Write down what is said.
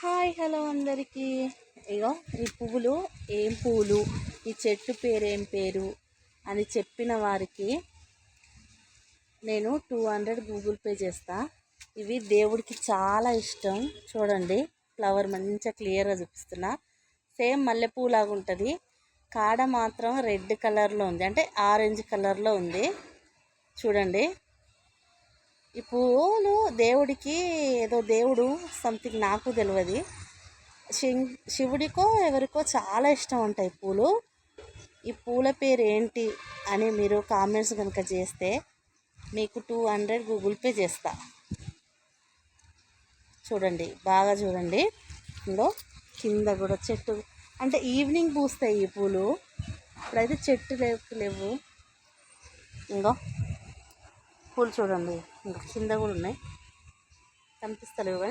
Hi hello అందరికీ. ఇగో ఈ పువ్వులు ఏం పువ్వులు, ఈ చెట్టు పేరు ఏం పేరు అని చెప్పిన వారికి నేను 200 గూగుల్ పే చేస్తా. ఇవి దేవుడికి చాలా ఇష్టం. చూడండి, ఫ్లవర్ మంచిగా క్లియర్గా చూపిస్తున్నా. సేమ్ మల్లెపూ లాగా ఉంటుంది. కాడ మాత్రం రెడ్ కలర్లో ఉంది, అంటే ఆరెంజ్ కలర్లో ఉంది. చూడండి, ఈ పూలు దేవుడికి ఏదో దేవుడు సంథింగ్ నాకు తెలియదు, శివుడికో ఎవరికో చాలా ఇష్టం ఉంటాయి పూలు. ఈ పూల పేరు ఏంటి అని మీరు కామెంట్స్ కనుక చేస్తే మీకు 200 గూగుల్ పే చేస్తా. చూడండి, బాగా చూడండి. ఇంకో కింద కూడా చెట్టు, అంటే ఈవినింగ్ పూస్తాయి ఈ పూలు, ఇప్పుడైతే చెట్టు లేవు. ఇంకో పూలు చూడండి, ఇంకా కింద కూడా ఉన్నాయి, కనిపిస్తలేవు కానీ